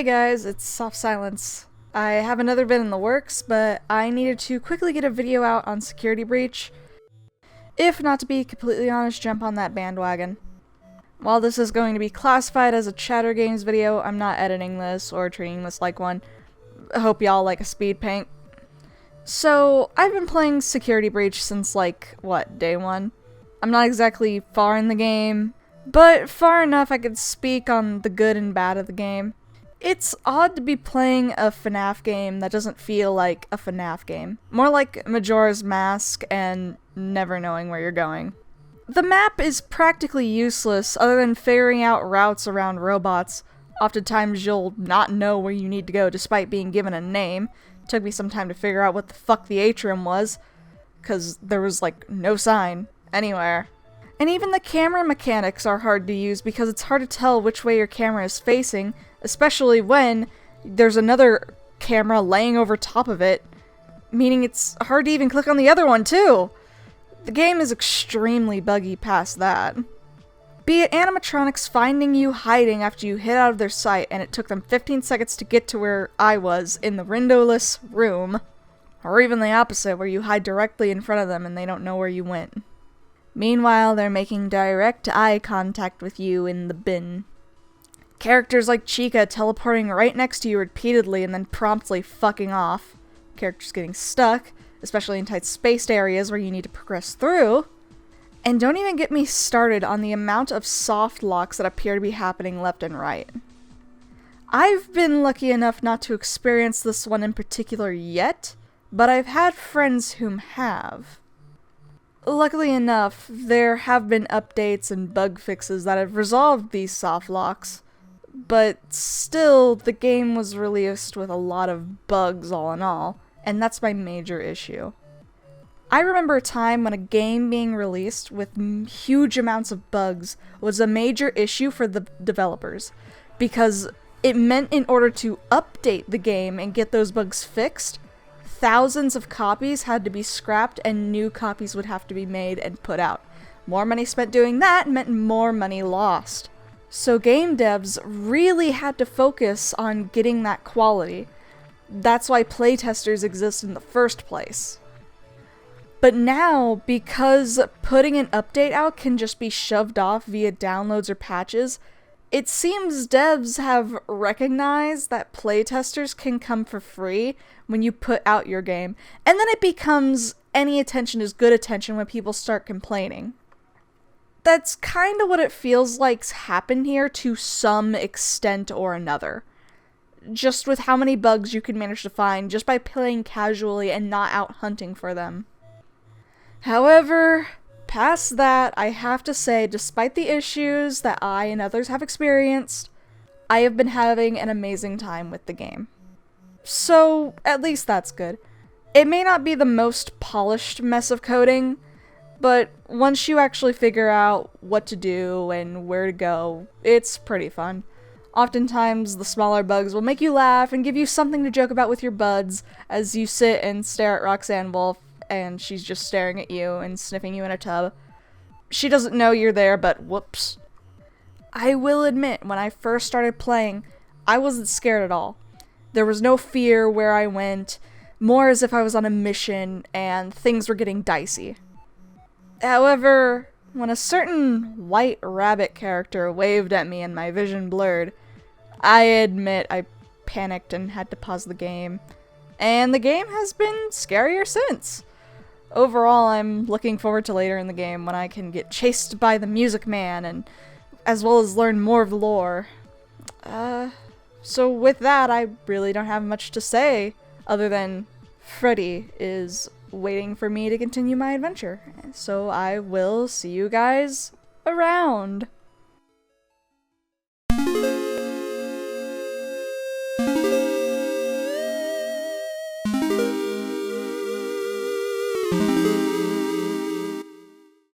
Hey guys, it's Soft Silence. I have another vid in the works, but I needed to quickly get a video out on Security Breach. If not to be completely honest, jump on that bandwagon. While this is going to be classified as a Chatter Games video, I'm not editing this or treating this like one. I hope y'all like a speed paint. So, I've been playing Security Breach since day one? I'm not exactly far in the game, but far enough I could speak on the good and bad of the game. It's odd to be playing a Fnaf game that doesn't feel like a Fnaf game. More like Majora's Mask and never knowing where you're going. The map is practically useless other than figuring out routes around robots. Oftentimes you'll not know where you need to go despite being given a name. Took me some time to figure out what the fuck the atrium was, cause there was no sign anywhere. And even the camera mechanics are hard to use because it's hard to tell which way your camera is facing, especially when there's another camera laying over top of it, meaning it's hard to even click on the other one too. The game is extremely buggy past that. Be it animatronics finding you hiding after you hit out of their sight and it took them 15 seconds to get to where I was in the windowless room, or even the opposite where you hide directly in front of them and they don't know where you went. Meanwhile, they're making direct eye contact with you in the bin. Characters like Chica teleporting right next to you repeatedly and then promptly fucking off. Characters getting stuck, especially in tight spaced areas where you need to progress through. And don't even get me started on the amount of soft locks that appear to be happening left and right. I've been lucky enough not to experience this one in particular yet, but I've had friends whom have. Luckily enough, there have been updates and bug fixes that have resolved these soft locks, but still, the game was released with a lot of bugs all in all, and that's my major issue. I remember a time when a game being released with huge amounts of bugs was a major issue for the developers, because it meant in order to update the game and get those bugs fixed, thousands of copies had to be scrapped and new copies would have to be made and put out. More money spent doing that meant more money lost. So game devs really had to focus on getting that quality. That's why playtesters exist in the first place. But now, because putting an update out can just be shoved off via downloads or patches, it seems devs have recognized that playtesters can come for free when you put out your game, and then it becomes any attention is good attention when people start complaining. That's kind of what it feels like's happened here to some extent or another. Just with how many bugs you can manage to find just by playing casually and not out hunting for them. However, past that, I have to say, despite the issues that I and others have experienced, I have been having an amazing time with the game. So, at least that's good. It may not be the most polished mess of coding, but once you actually figure out what to do and where to go, it's pretty fun. Oftentimes, the smaller bugs will make you laugh and give you something to joke about with your buds as you sit and stare at Roxanne Wolf, and she's just staring at you and sniffing you in a tub. She doesn't know you're there, but whoops. I will admit, when I first started playing, I wasn't scared at all. There was no fear where I went, more as if I was on a mission and things were getting dicey. However, when a certain white rabbit character waved at me and my vision blurred, I admit I panicked and had to pause the game. And the game has been scarier since. Overall, I'm looking forward to later in the game when I can get chased by the Music Man and as well as learn more of the lore. So with that, I really don't have much to say other than Freddy is waiting for me to continue my adventure. So I will see you guys around.